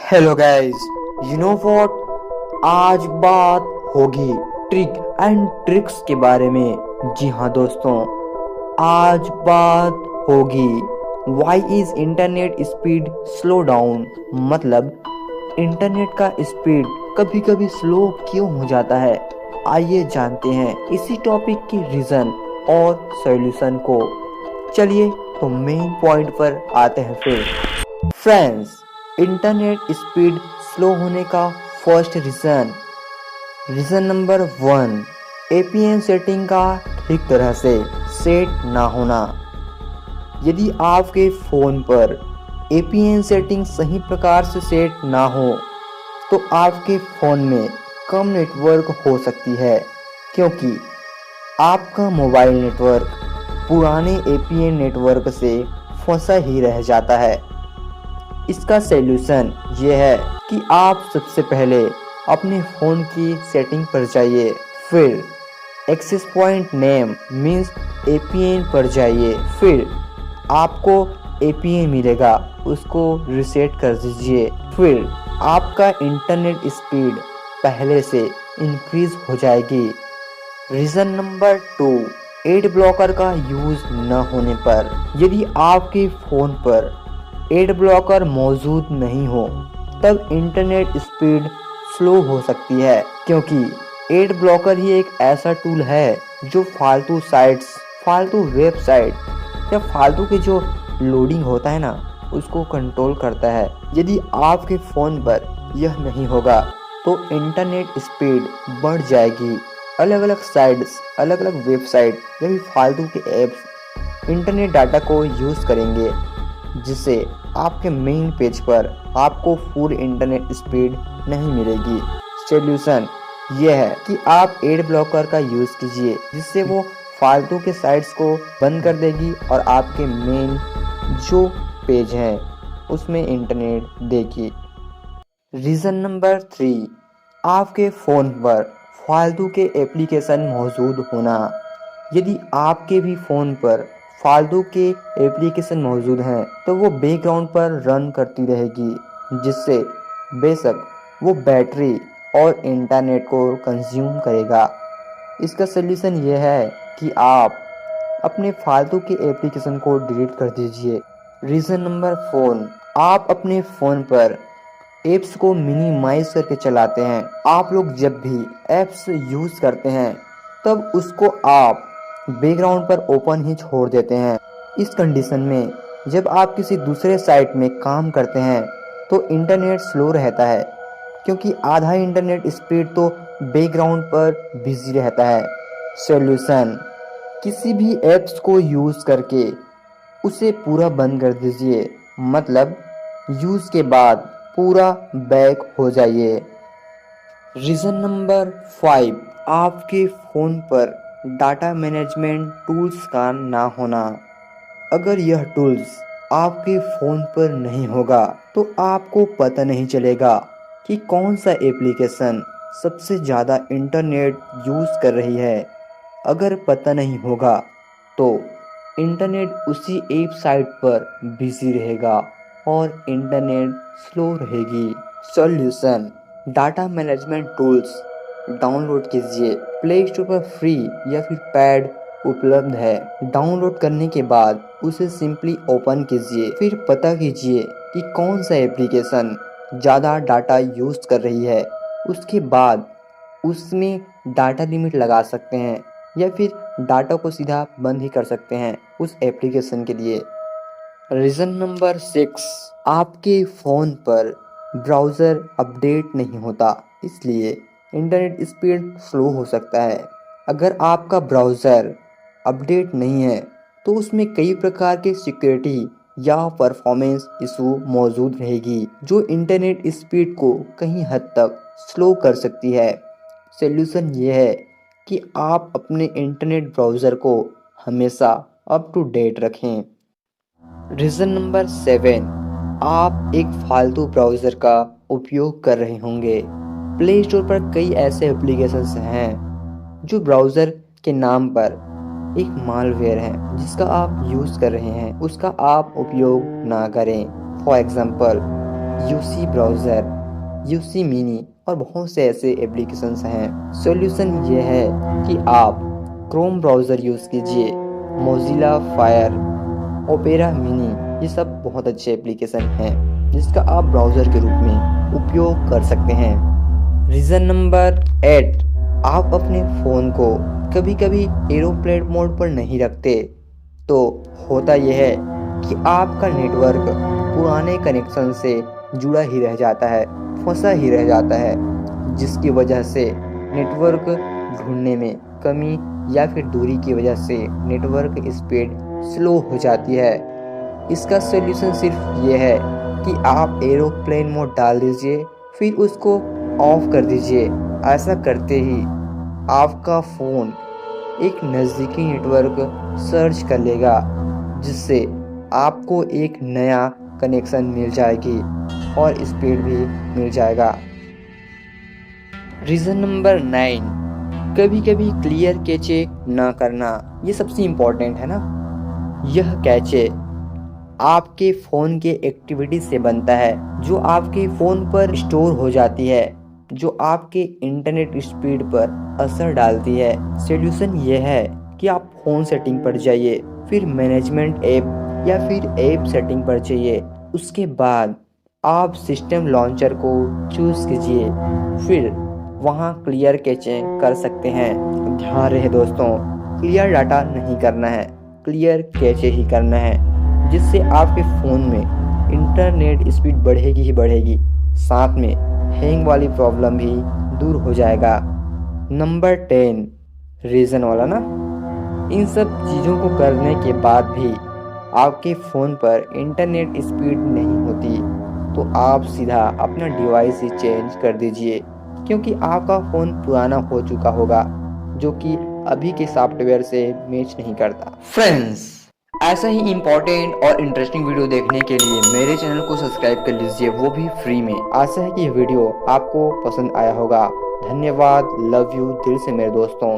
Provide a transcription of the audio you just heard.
Hello guys, you know what, आज बात होगी ट्रिक एंड ट्रिक्स के बारे में। जी हाँ दोस्तों, आज बात होगी why is internet speed slow down, मतलब इंटरनेट का स्पीड कभी कभी स्लो क्यों हो जाता है। आइए जानते हैं इसी टॉपिक के रीजन और सॉल्यूशन को। चलिए तो मेन पॉइंट पर आते हैं फिर। फ्रेंड्स, इंटरनेट स्पीड स्लो होने का first reason number 1, APN setting का ठीक तरह से सेट ना होना। यदि आपके फ़ोन पर एपीएन सेटिंग सही प्रकार से सेट ना हो तो आपके फ़ोन में कम नेटवर्क हो सकती है, क्योंकि आपका मोबाइल नेटवर्क पुराने एपीएन नेटवर्क से फंसा ही रह जाता है। इसका सॉल्यूशन ये है कि आप सबसे पहले अपने फ़ोन की सेटिंग पर जाइए, फिर access point name means APN पर जाइए, फिर आपको एपीएन मिलेगा, उसको रीसेट कर दीजिए, फिर आपका इंटरनेट स्पीड पहले से इंक्रीज हो जाएगी। रीज़न नंबर 2, एड ब्लॉकर का यूज़ न होने पर। यदि आपके फ़ोन पर एड ब्लॉकर मौजूद नहीं हो तब इंटरनेट स्पीड स्लो हो सकती है, क्योंकि एड ब्लॉकर ही एक ऐसा टूल है जो फालतू साइट्स, फालतू वेबसाइट या फालतू के जो लोडिंग होता है ना, उसको कंट्रोल करता है। यदि आपके फ़ोन पर यह नहीं होगा तो इंटरनेट स्पीड बढ़ जाएगी। अलग अलग साइट्स, अलग अलग वेबसाइट या भी फालतू के ऐप्स इंटरनेट डाटा को यूज़ करेंगे, जिससे आपके मेन पेज पर आपको फुल इंटरनेट स्पीड नहीं मिलेगी। सॉल्यूशन ये है कि आप एड ब्लॉकर का यूज़ कीजिए, जिससे वो फालतू के साइट्स को बंद कर देगी और आपके मेन जो पेज हैं उसमें इंटरनेट देगी। रीज़न नंबर 3, आपके फ़ोन पर फालतू के एप्लीकेशन मौजूद होना। यदि आपके भी फ़ोन पर फालतू के एप्लीकेशन मौजूद हैं तो वो बैकग्राउंड पर रन करती रहेगी, जिससे बेशक वो बैटरी और इंटरनेट को कंज्यूम करेगा। इसका सलूशन ये है कि आप अपने फालतू के एप्लीकेशन को डिलीट कर दीजिए। रीज़न नंबर 4, आप अपने फ़ोन पर ऐप्स को मिनिमाइज करके चलाते हैं। आप लोग जब भी ऐप्स यूज़ करते हैं तब उसको आप बैकग्राउंड पर ओपन ही छोड़ देते हैं। इस कंडीशन में जब आप किसी दूसरे साइट में काम करते हैं तो इंटरनेट स्लो रहता है, क्योंकि आधा इंटरनेट स्पीड तो बैकग्राउंड पर बिजी रहता है। सॉल्यूशन, किसी भी ऐप्स को यूज़ करके उसे पूरा बंद कर दीजिए, मतलब यूज़ के बाद पूरा बैक हो जाइए। रीज़न नंबर 5, आपके फ़ोन पर डाटा मैनेजमेंट टूल्स का ना होना। अगर यह टूल्स आपके फ़ोन पर नहीं होगा तो आपको पता नहीं चलेगा कि कौन सा एप्लीकेशन सबसे ज़्यादा इंटरनेट यूज़ कर रही है। अगर पता नहीं होगा तो इंटरनेट उसी ऐप साइट पर बिजी रहेगा और इंटरनेट स्लो रहेगी। Solution, data management tools download कीजिए। प्ले स्टोर पर फ्री या फिर पैड उपलब्ध है। डाउनलोड करने के बाद उसे सिंपली ओपन कीजिए, फिर पता कीजिए कि कौन सा एप्लीकेशन ज़्यादा डाटा यूज़ कर रही है। उसके बाद उसमें डाटा लिमिट लगा सकते हैं या फिर डाटा को सीधा बंद ही कर सकते हैं उस एप्लीकेशन के लिए। रीज़न नंबर 6, आपके फ़ोन पर ब्राउज़र अपडेट नहीं होता, इसलिए इंटरनेट स्पीड स्लो हो सकता है। अगर आपका ब्राउज़र अपडेट नहीं है तो उसमें कई प्रकार के सिक्योरिटी या परफॉर्मेंस इशू मौजूद रहेगी, जो इंटरनेट स्पीड को कहीं हद तक स्लो कर सकती है। सॉल्यूशन ये है कि आप अपने इंटरनेट ब्राउज़र को हमेशा अप टू डेट रखें। रीज़न नंबर 7, आप एक फालतू ब्राउज़र का उपयोग कर रहे होंगे। प्ले स्टोर पर कई ऐसे एप्लीकेशंस हैं जो ब्राउज़र के नाम पर एक मालवेयर है, जिसका आप यूज़ कर रहे हैं, उसका आप उपयोग ना करें। For example, UC browser, UC mini और बहुत से ऐसे एप्लीकेशंस हैं। सॉल्यूशन ये है कि आप क्रोम ब्राउज़र यूज़ कीजिए, मोज़िला फायर, ओपेरा मिनी, ये सब बहुत अच्छे एप्लीकेशन हैं जिसका आप ब्राउज़र के रूप में उपयोग कर सकते हैं। रीज़न नंबर 8, आप अपने फ़ोन को कभी कभी एरोप्लेन मोड पर नहीं रखते तो होता यह है कि आपका नेटवर्क पुराने कनेक्शन से जुड़ा ही रह जाता है, फंसा ही रह जाता है, जिसकी वजह से नेटवर्क ढूंढने में कमी या फिर दूरी की वजह से नेटवर्क स्पीड स्लो हो जाती है। इसका सॉल्यूशन सिर्फ ये है कि आप एरोप्लेन मोड डाल दीजिए, फिर उसको ऑफ कर दीजिए। ऐसा करते ही आपका फ़ोन एक नज़दीकी नेटवर्क सर्च कर लेगा, जिससे आपको एक नया कनेक्शन मिल जाएगी और स्पीड भी मिल जाएगा। रीज़न नंबर 9, कभी कभी क्लियर कैचे ना करना, ये सबसे इम्पोर्टेंट है ना। यह कैचे आपके फ़ोन के एक्टिविटी से बनता है, जो आपके फ़ोन पर स्टोर हो जाती है, जो आपके इंटरनेट स्पीड पर असर डालती है। सॉल्यूशन यह है कि आप फ़ोन सेटिंग पर जाइए, फिर मैनेजमेंट ऐप या फिर ऐप सेटिंग पर जाइए, उसके बाद आप सिस्टम लॉन्चर को चूज़ कीजिए, फिर वहाँ क्लियर कैचे कर सकते हैं। ध्यान रहे दोस्तों, क्लियर डाटा नहीं करना है, क्लियर कैचे ही करना है, जिससे आपके फ़ोन में इंटरनेट स्पीड बढ़ेगी ही बढ़ेगी, साथ में हैंग वाली प्रॉब्लम भी दूर हो जाएगा। नंबर 10, रीज़न वाला ना, इन सब चीज़ों को करने के बाद भी आपके फ़ोन पर इंटरनेट स्पीड नहीं होती तो आप सीधा अपना डिवाइस ही चेंज कर दीजिए, क्योंकि आपका फ़ोन पुराना हो चुका होगा जो कि अभी के सॉफ्टवेयर से मैच नहीं करता। फ्रेंड्स, ऐसा ही इम्पोर्टेंट और इंटरेस्टिंग वीडियो देखने के लिए मेरे चैनल को सब्सक्राइब कर लीजिए, वो भी फ्री में। आशा है कि यह वीडियो आपको पसंद आया होगा। धन्यवाद, लव यू दिल से मेरे दोस्तों।